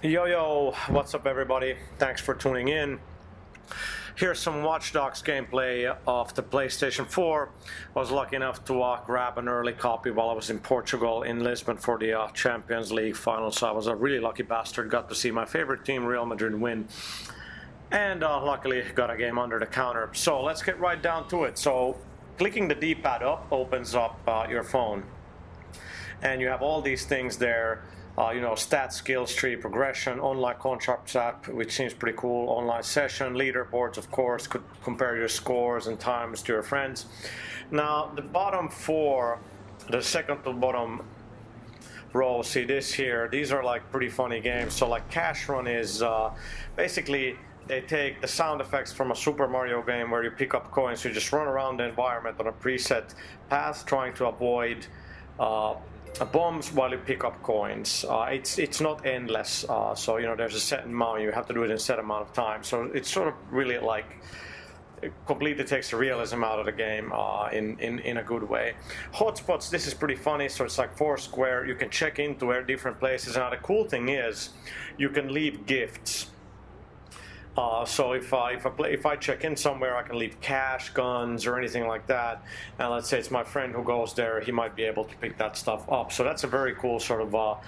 Yo, what's up everybody? Thanks for tuning in. Here's some Watch Dogs gameplay of the PlayStation 4. I was lucky enough to grab an early copy while I was in Portugal in Lisbon for the Champions League final, so I was a really lucky bastard, got to see my favorite team Real Madrid win, and luckily got a game under the counter. So let's get right down to it. So clicking the D-pad up opens up your phone, and you have all these things there. Stats, skills tree, progression, online contracts app, which seems pretty cool, online session, leaderboards, of course, could compare your scores and times to your friends. Now, the bottom four, the second to bottom row, see this here, these are like pretty funny games. So like Cash Run is basically they take the sound effects from a Super Mario game where you pick up coins, you just run around the environment on a preset path trying to avoid bombs while you pick up coins. It's not endless, so there's a set amount, you have to do it in a set amount of time. So it's sort of really like it completely takes the realism out of the game in a good way. Hotspots, this is pretty funny. So it's like Foursquare, you can check into different places. Now the cool thing is you can leave gifts. So if I check in somewhere, I can leave cash, guns, or anything like that. And let's say it's my friend who goes there, he might be able to pick that stuff up. So that's a very cool sort of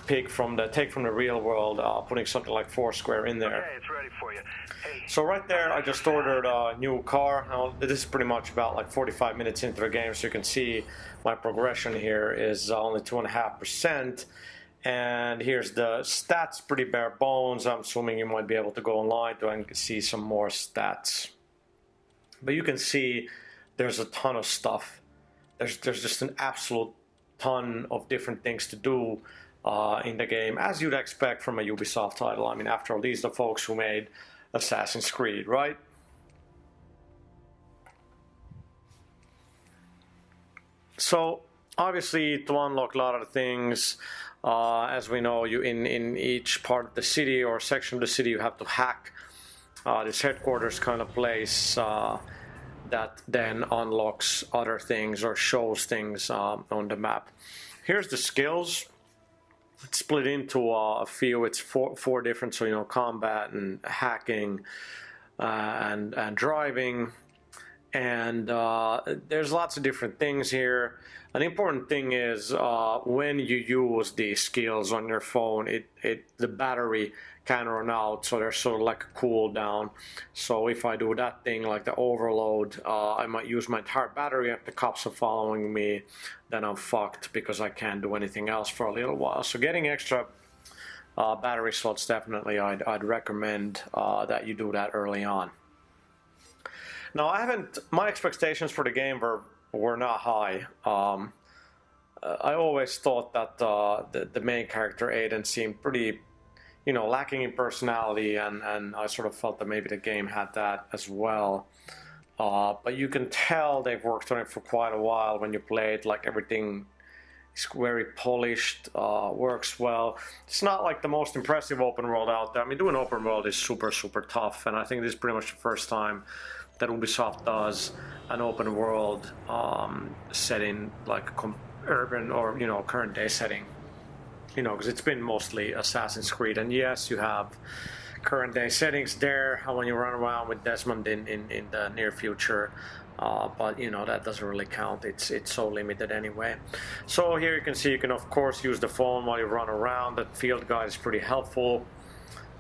take from the real world, putting something like Foursquare in there. Okay, it's ready for you. Hey. So right there, I just ordered a new car. Now this is pretty much about like 45 minutes into the game, so you can see my progression here is only 2.5%. And here's the stats, pretty bare bones. I'm assuming you might be able to go online to see some more stats. But you can see there's a ton of stuff. There's just an absolute ton of different things to do in the game, as you'd expect from a Ubisoft title. I mean, after all, these are the folks who made Assassin's Creed, right? So obviously, to unlock a lot of the things, as we know, you in each part of the city or section of the city, you have to hack this headquarters kind of place that then unlocks other things or shows things on the map. Here's the skills. It's split into a few. It's four different, so combat and hacking and driving. And there's lots of different things here. An important thing is when you use these skills on your phone, the battery can run out, so there's sort of like a cooldown. So if I do that thing like the overload, I might use my entire battery. If the cops are following me, then I'm fucked because I can't do anything else for a little while. So getting extra battery slots, definitely I'd recommend that you do that early on. Now, my expectations for the game were not high. I always thought that the main character, Aiden, seemed pretty, lacking in personality, and I sort of felt that maybe the game had that as well. But you can tell they've worked on it for quite a while when you play it. Like, everything is very polished, works well. It's not like the most impressive open world out there. I mean, doing open world is super, super tough, and I think this is pretty much the first time that Ubisoft does an open world setting, like urban or current day setting, because it's been mostly Assassin's Creed. And yes, you have current day settings there when you run around with Desmond in the near future, but that doesn't really count. It's so limited anyway. So here you can see you can of course use the phone while you run around. The field guide is pretty helpful.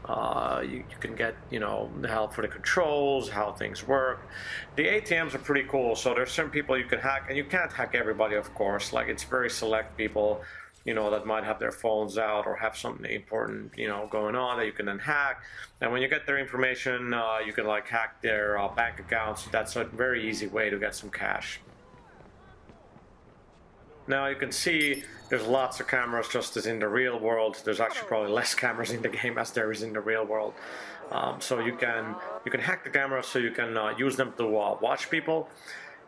You can get, the help for the controls, how things work. The ATMs are pretty cool. So there's some people you can hack, and you can't hack everybody, of course. Like, it's very select people, that might have their phones out or have something important, going on that you can then hack. And when you get their information, you can like hack their bank accounts. That's a very easy way to get some cash. Now you can see there's lots of cameras just as in the real world. There's actually probably less cameras in the game as there is in the real world. So you can hack the cameras so you can use them to watch people.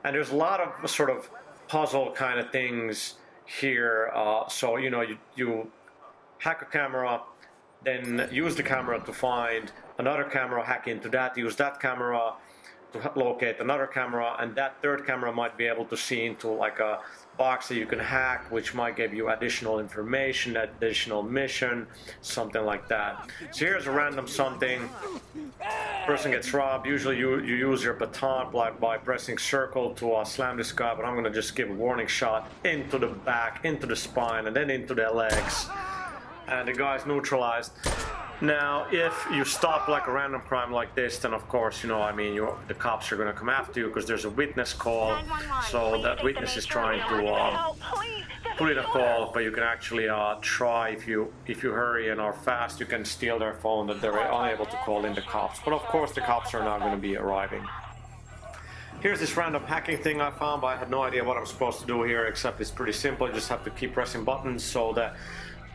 And there's a lot of sort of puzzle kind of things here. So you hack a camera, then use the camera to find another camera, hack into that, use that camera to locate another camera, and that third camera might be able to see into like a box that you can hack, which might give you additional information, additional mission, something like that. So here's a random something. Person gets robbed. Usually you use your baton by pressing circle to slam this guy, but I'm gonna just give a warning shot into the back, into the spine, and then into the legs, and the guy's neutralized. Now, if you stop like a random crime like this, then of course, you know, I mean, the cops are going to come after you because there's a witness call. So that witness is trying to put in a call, but you can actually try, if you hurry and are fast, you can steal their phone that they're unable to call in the cops. But of course, the cops are not going to be arriving. Here's this random hacking thing I found, but I had no idea what I'm supposed to do here, except it's pretty simple. You just have to keep pressing buttons so that,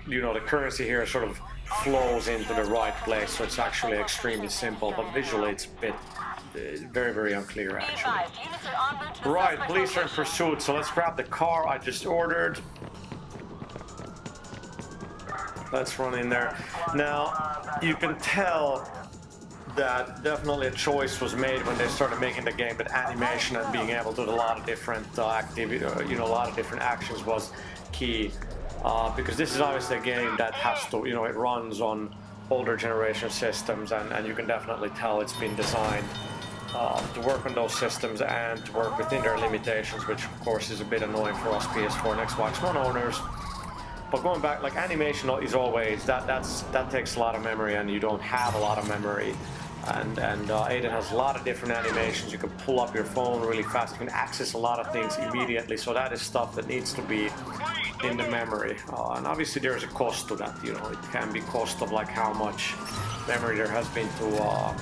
you know, the currency here sort of flows into the right place, so it's actually extremely simple, but visually it's a bit very, very unclear actually. Right, police are in pursuit, so let's grab the car I just ordered. Let's run in there. Now, you can tell that definitely a choice was made when they started making the game, that animation and being able to do a lot of different activity, you know, a lot of different actions was key. Because this is obviously a game that has to, you know, it runs on older generation systems, and you can definitely tell it's been designed to work on those systems and to work within their limitations, which of course is a bit annoying for us PS4 and Xbox One owners. But going back, like animation is always, that takes a lot of memory, and you don't have a lot of memory. And Aiden has a lot of different animations. You can pull up your phone really fast. You can access a lot of things immediately. So that is stuff that needs to be in the memory. And obviously there's a cost to that. You know, it can be cost of like how much memory there has been to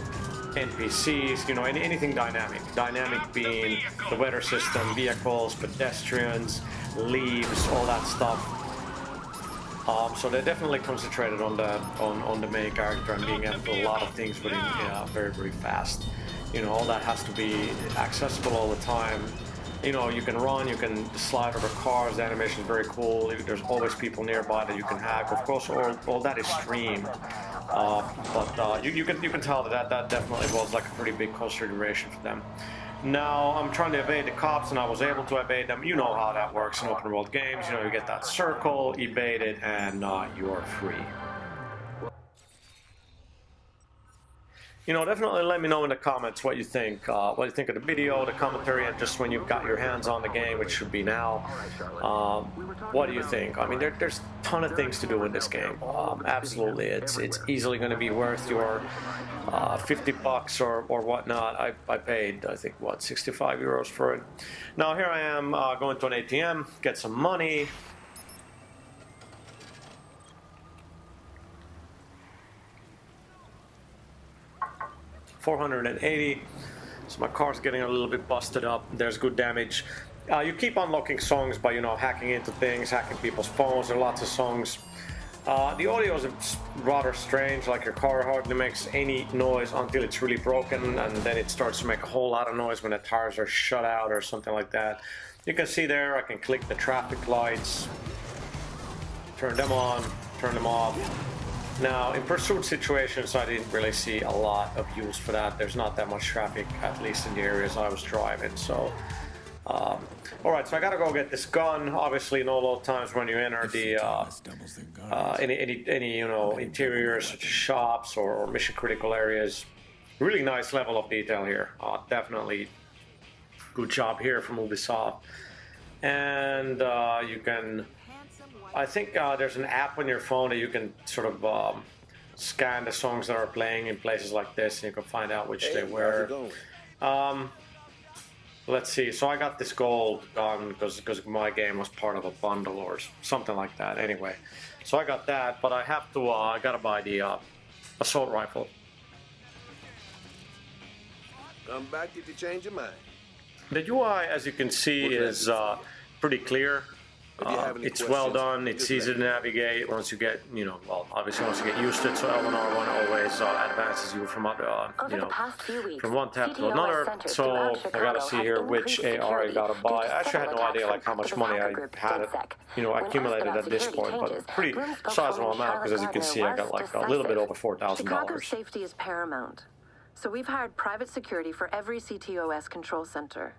NPCs. You know, anything dynamic. Dynamic being the weather system, vehicles, pedestrians, leaves, all that stuff. So they definitely concentrated on the main character and being able to do a lot of things within very, very fast. You know, all that has to be accessible all the time. You know, you can run, you can slide over cars, the animation is very cool. There's always people nearby that you can hack. Of course, all that is streamed. But you can tell that definitely was like a pretty big consideration for them. Now I'm trying to evade the cops, and I was able to evade them. You know how that works in open world games. You know, you get that circle, evade it, and you're free. You know, definitely let me know in the comments what you think. What you think of the video, the commentary, and just when you've got your hands on the game, which should be now. What do you think? I mean, there's a ton of things to do in this game. Absolutely, it's easily going to be worth your $50 or whatnot. I paid, I think, what, 65 euros for it. Now here I am going to an ATM, get some money. $480. So my car's getting a little bit busted up. There's good damage. You keep unlocking songs by, you know, hacking into things, hacking people's phones. There are lots of songs. The audio is rather strange, like your car hardly makes any noise until it's really broken, and then it starts to make a whole lot of noise when the tires are shut out or something like that. You can see there, I can click the traffic lights, turn them on, turn them off. Now, in pursuit situations, I didn't really see a lot of use for that. There's not that much traffic, at least in the areas I was driving, so... Alright, so I gotta go get this gun. Obviously, no load times when you enter the any you know, interiors such as shops or mission critical areas. Really nice level of detail here. Definitely good job here from Ubisoft. And you can, I think there's an app on your phone that you can sort of scan the songs that are playing in places like this, and you can find out which they were. Let's see, so I got this gold gun because my game was part of a bundle or something like that. Anyway, so I got that, but I have to, I gotta buy the assault rifle. Come back if you change your mind. The UI, as you can see, is pretty clear. It's well done, it's easy to navigate once you get, you know, well, obviously once you get used to it, so L1R1 always advances you from, you know, from one tab to another. So I gotta see here which AR I gotta buy. I actually had no idea like how much money I had, you know, accumulated at this point, but a pretty sizable amount, because as you can see, I got like a little bit over $4,000. Safety is paramount. So we've hired private security for every CTOS control center.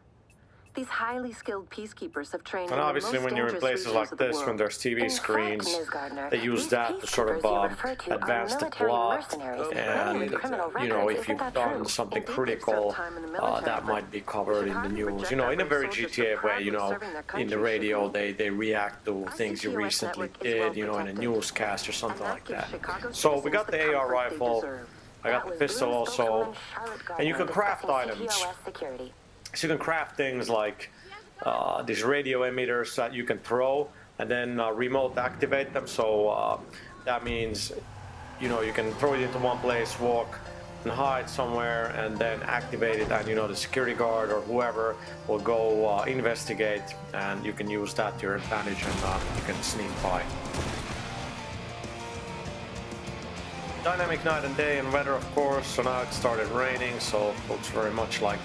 These highly skilled peacekeepers have trained And in the obviously most when you're in dangerous places regions like of the this, when world. there's TV In screens, fact, Ms. Gardner, they use these that to sort peacekeepers you of refer to are advance the military plot. mercenaries, many And, with criminal you know, records. if Isn't you've that done true? something Indeed, they've critical, served time in the military, that but might be we covered should in the hardly news. reject You know, our in a own very soldiers GTA so way, you proudly know, serving their in the country, radio, shouldn't they react to Our things you CTOS recently network is did, well you know, in a protected. newscast or something And that like gives that. Chicago So we got citizens the the AR comfort they rifle, deserve. I got the That was pistol Blue also, spokeswoman Charlotte and you Gardner can craft discussing items. CTOS security. So you can craft things like these radio emitters that you can throw and then remote activate them. So that means, you know, you can throw it into one place, walk and hide somewhere, and then activate it, and you know the security guard or whoever will go investigate, and you can use that to your advantage, and you can sneak by. Dynamic night and day and weather, of course. So now it started raining, so it looks very much like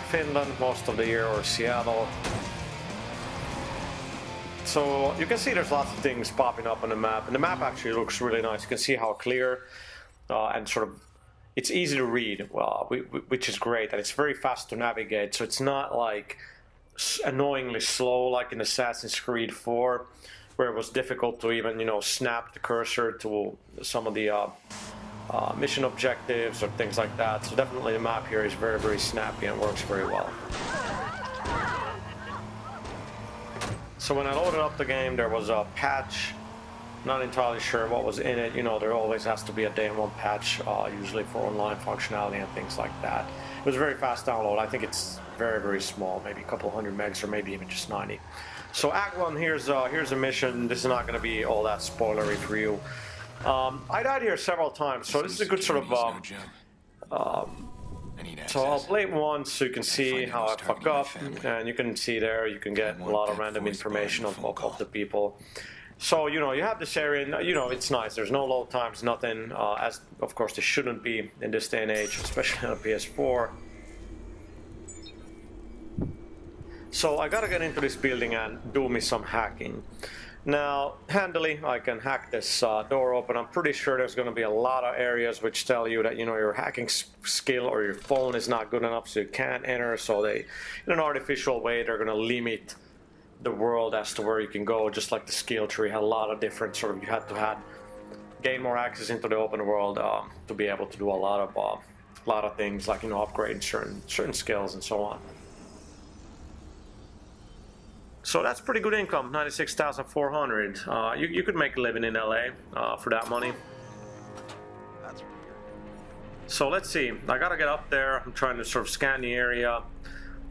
Finland most of the year, or Seattle. So you can see there's lots of things popping up on the map, and the map actually looks really nice. You can see how clear and sort of it's easy to read, which is great, and it's very fast to navigate. So it's not like annoyingly slow like in Assassin's Creed 4, where it was difficult to even, you know, snap the cursor to some of the mission objectives or things like that. So definitely the map here is very, very snappy and works very well. So when I loaded up the game, there was a patch. Not entirely sure what was in it. You know, there always has to be a day one patch, usually for online functionality and things like that. It was a very fast download. I think it's very, very small, maybe a couple hundred megs or maybe even just 90. So Act 1, here's a mission. This is not going to be all that spoilery for you. I died here several times, so this is a good sort of... so I'll play it once so you can see how I fuck up, and you can see there, you can get a lot of random information of the people. So, you know, you have this area, and, you know, it's nice. There's no load times, nothing, as of course there shouldn't be in this day and age, especially on a PS4. So I gotta get into this building and do me some hacking. Now, handily, I can hack this door open. I'm pretty sure there's going to be a lot of areas which tell you that, you know, your hacking skill or your phone is not good enough, so you can't enter. So they, in an artificial way, they're going to limit the world as to where you can go, just like the skill tree had a lot of different sort of, you had to gain more access into the open world to be able to do a lot of things, like, you know, upgrading certain skills and so on. So that's pretty good income, 96,400. You could make a living in LA for that money. So let's see. I gotta get up there. I'm trying to sort of scan the area.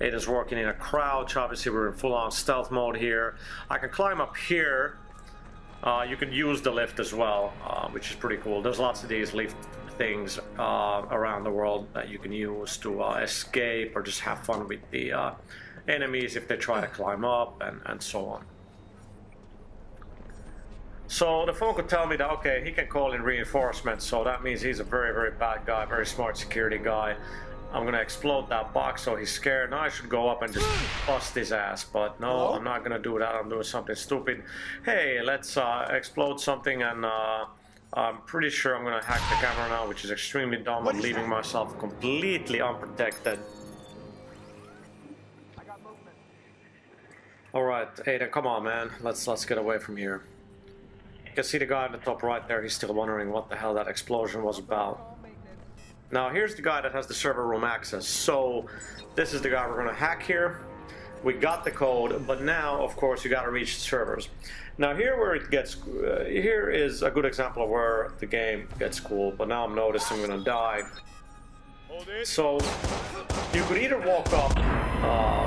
Aiden's working in a crouch. Obviously, we're in full-on stealth mode here. I can climb up here. You can use the lift as well, which is pretty cool. There's lots of these lift things around the world that you can use to escape or just have fun with the enemies if they try to climb up, and so on. So the phone could tell me that, okay, he can call in reinforcements, so that means he's a very, very bad guy, very smart security guy. I'm gonna explode that box, so he's scared. Now I should go up and just bust his ass, but no, Hello? I'm not gonna do that. I'm doing something stupid. Hey, let's explode something, and I'm pretty sure I'm gonna hack the camera now, which is extremely dumb. I'm leaving myself completely unprotected. Alright, Aiden, come on, man. Let's get away from here. You can see the guy on the top right there. He's still wondering what the hell that explosion was about. Now, here's the guy that has the server room access. So, this is the guy we're going to hack here. We got the code, but now, of course, you got to reach the servers. Now, here where it gets... here is a good example of where the game gets cool, but now I'm noticing I'm going to die. So, you could either walk up,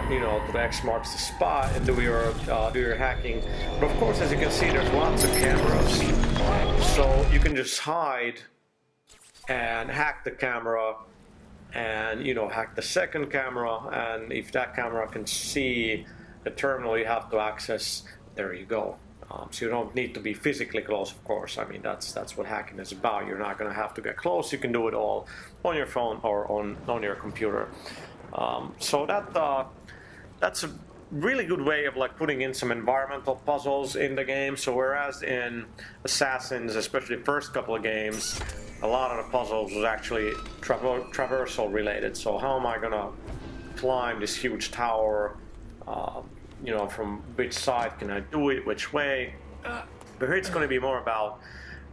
you know, to the X marks the spot and do your hacking. But of course, as you can see, there's lots of cameras. So you can just hide and hack the camera, and, you know, hack the second camera. And if that camera can see the terminal you have to access, there you go. So you don't need to be physically close, of course. I mean, that's what hacking is about. You're not going to have to get close. You can do it all on your phone or on your computer. So that's a really good way of, like, putting in some environmental puzzles in the game. So whereas in Assassins, especially the first couple of games, a lot of the puzzles was actually traversal related. So how am I gonna climb this huge tower? You know, from which side can I do it? Which way? But here it's going to be more about,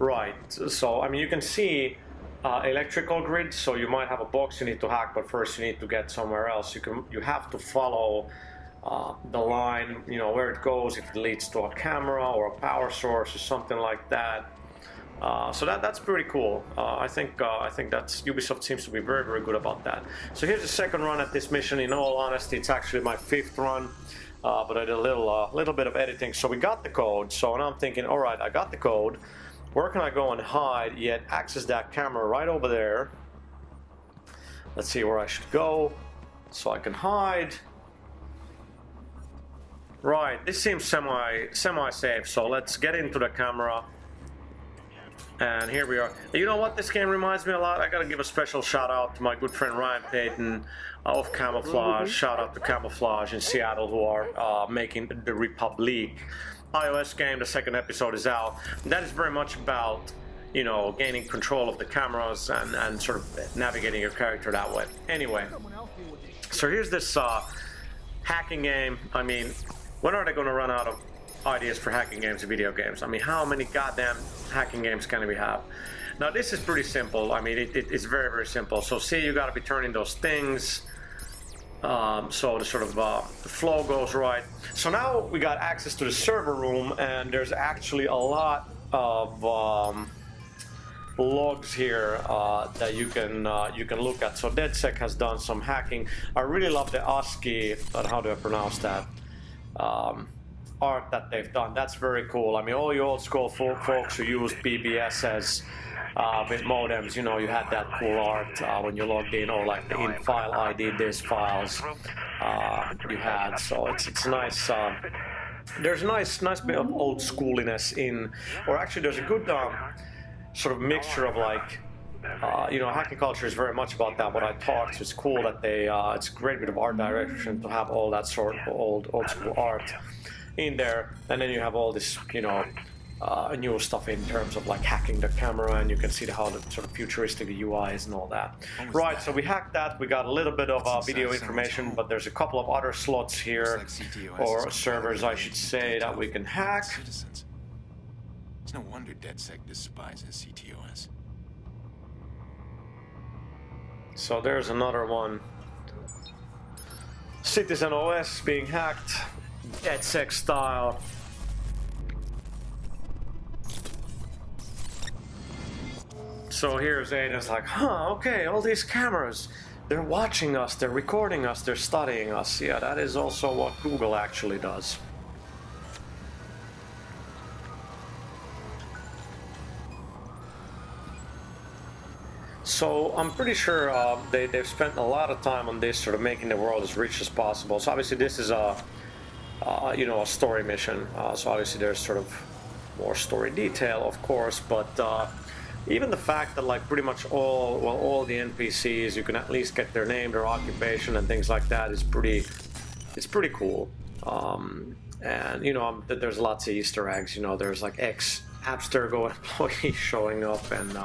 right? So I mean, you can see electrical grid. So you might have a box you need to hack, but first you need to get somewhere else. You have to follow the line, you know, where it goes, if it leads to a camera or a power source or something like that. So that's pretty cool. I think that's Ubisoft seems to be very, very good about that. So here's the second run at this mission. In all honesty, it's actually my 5th run, but I did a little bit of editing. So we got the code. So now I'm thinking, all right, I got the code. Where can I go and hide yet access that camera right over there? Let's see where I should go so I can hide. Right, this seems semi-safe. So let's get into the camera. And here we are. You know what? This game reminds me a lot. I gotta give a special shout out to my good friend Ryan Payton of Camouflage. Shout out to Camouflage in Seattle who are making the Republic iOS game. The 2nd episode is out. And that is very much about, you know, gaining control of the cameras and sort of navigating your character that way. Anyway, so here's this hacking game. I mean, when are they gonna run out of ideas for hacking games and video games? I mean, how many goddamn hacking games can we have? Now this is pretty simple. I mean, it's very, very simple. So see, you got to be turning those things so the sort of the flow goes right. So now we got access to the server room, and there's actually a lot of logs here that you can look at. So DedSec has done some hacking. I really love the ASCII, how do I pronounce that? Art that they've done. That's very cool. I mean, all you old school folks who used BBSs with modems, you know, you had that cool art when you logged in, or like the in-file ID disk files you had. So it's nice. There's a nice bit of old schooliness in, or actually there's a good sort of mixture of like, you know, hacking culture is very much about that. What I talked, it's cool that they, it's a great bit of art direction to have all that sort of old school art in there, and then you have all this, you know, new stuff in terms of like hacking the camera, and you can see how the sort of futuristic the UI is and all that. Right, so we hacked that. We got a little bit of video information, but there's a couple of other slots here, or servers, I should say, that we can hack. It's no wonder DedSec despises CTOS. So there's another one. Citizen OS being hacked. DedSec style. So here's Aiden's like, huh, okay, all these cameras, they're watching us, they're recording us, they're studying us. Yeah, that is also what Google actually does. So I'm pretty sure they've spent a lot of time on this, sort of making the world as rich as possible. So obviously this is a you know, a story mission. So obviously there's sort of more story detail, of course, but even the fact that like pretty much all the NPCs, you can at least get their name, their occupation, and things like that is it's pretty cool. And you know, there's lots of Easter eggs. You know, there's like ex-Abstergo employees showing up, and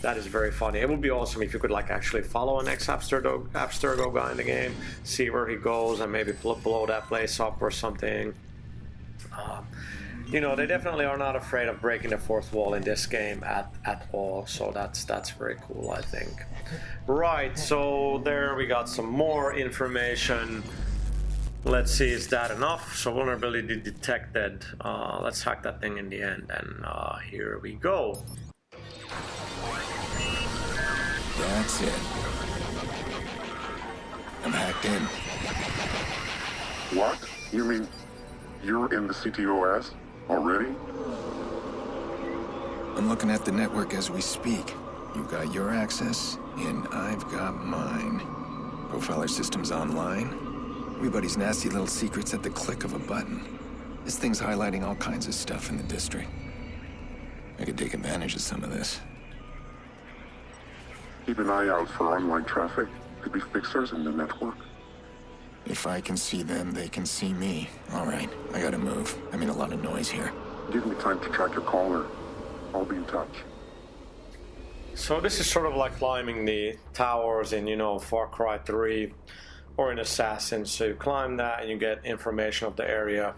that is very funny. It would be awesome if you could like actually follow an ex-Abstergo guy in the game, see where he goes, and maybe blow that place up or something. You know, they definitely are not afraid of breaking the fourth wall in this game at all. So that's very cool, I think. Right, so there we got some more information. Let's see, is that enough? So vulnerability detected. Let's hack that thing in the end, and here we go. That's it. I'm hacked in. What? You mean you're in the CTOS already? I'm looking at the network as we speak. You've got your access, and I've got mine. Profiler system's online. Everybody's nasty little secrets at the click of a button. This thing's highlighting all kinds of stuff in the district. I could take advantage of some of this. Keep an eye out for online traffic. Could be fixers in the network. If I can see them, they can see me. All right, I gotta move. I mean, a lot of noise here. Give me time to track your caller. I'll be in touch. So this is sort of like climbing the towers in, you know, Far Cry 3 or in Assassin. So you climb that and you get information of the area,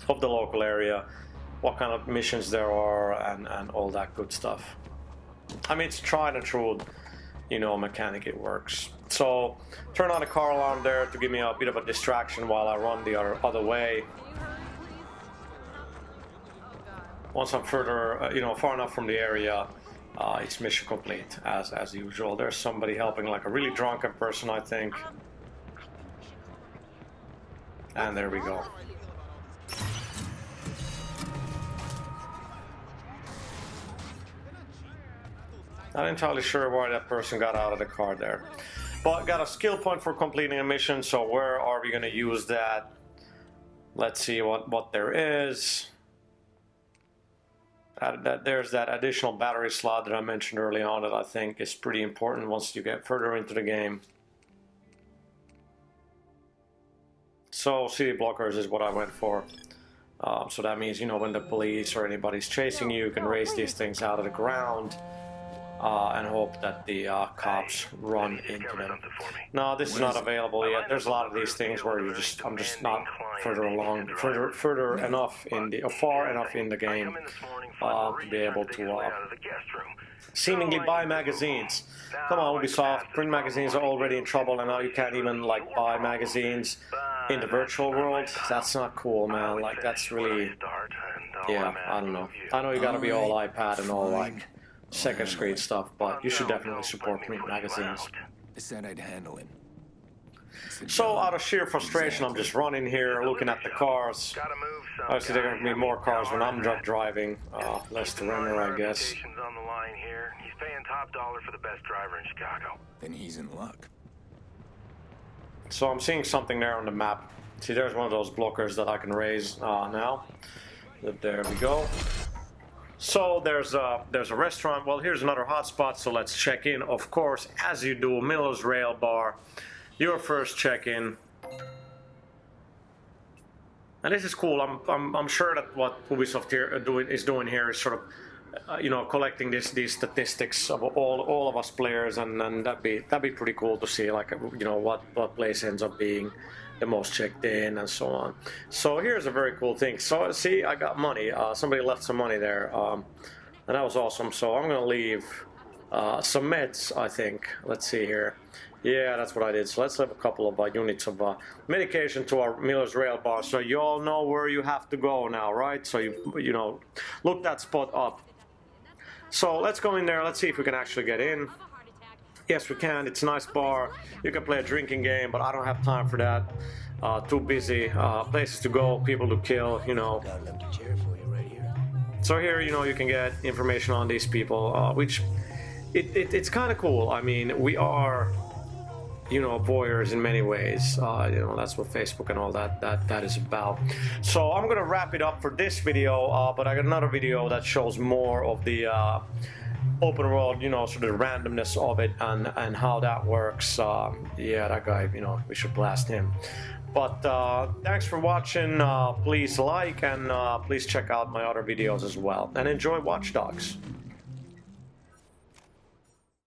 of the local area, what kind of missions there are, and all that good stuff. I mean, it's tried and true, you know, mechanic. It works. So turn on the car alarm there to give me a bit of a distraction while I run the other way. Once I'm further, you know, far enough from the area, it's mission complete as usual. There's somebody helping, like a really drunken person, I think. And there we go. Not entirely sure why that person got out of the car there. But got a skill point for completing a mission, so where are we going to use that? Let's see what there is. There's that additional battery slot that I mentioned early on that I think is pretty important once you get further into the game. So city blockers is what I went for. So that means, you know, when the police or anybody's chasing you, you can raise these things out of the ground. And hope that the cops run into them. No, this is not available yet. There's a lot of these things where I'm just not further enough in the far enough in the game to be able to seemingly buy magazines. Come on, Ubisoft, print magazines are already in trouble, and now you can't even like buy magazines in the virtual world. That's not cool, man. Like that's really, yeah, I don't know. I know you gotta be all iPad and all like second screen stuff, but you should definitely support print magazines. I said I'd handle it. So out of sheer frustration, I'm just running here, looking at the cars. Obviously, there are going to be more cars when I'm driving. Less to render, I guess. On the line here. He's paying top dollar for the best driver in Chicago. Then he's in luck. So I'm seeing something there on the map. See, there's one of those blockers that I can raise now. There we go. So there's a restaurant. Well, here's another hotspot, so let's check in. Of course, as you do, Miller's Rail Bar, your first check-in. And this is cool. I'm sure that what Ubisoft is doing here is sort of, you know, collecting these statistics of all of us players, and that'd be pretty cool to see, like, you know, what place ends up being the most checked in and so on. So here's a very cool thing. So see, I got money. Somebody left some money there, and that was awesome. So I'm gonna leave some meds, I think. Let's see here. Yeah, that's what I did. So let's leave a couple of units of medication to our Miller's Rail Bar. So you all know where you have to go now, right? So you know, look that spot up. So let's go in there. Let's see if we can actually get in. Yes, we can. It's a nice bar. You can play a drinking game, but I don't have time for that. Too busy. Places to go, people to kill, you know. Got an empty chair for you right here. So here, you know, you can get information on these people, which it's kind of cool. I mean, we are, you know, voyeurs in many ways. You know, that's what Facebook and all that is about. So I'm gonna wrap it up for this video, but I got another video that shows more of the open world, you know, sort of randomness of it and how that works. Yeah, that guy, you know, we should blast him. But thanks for watching. Please like and please check out my other videos as well, and enjoy Watch Dogs.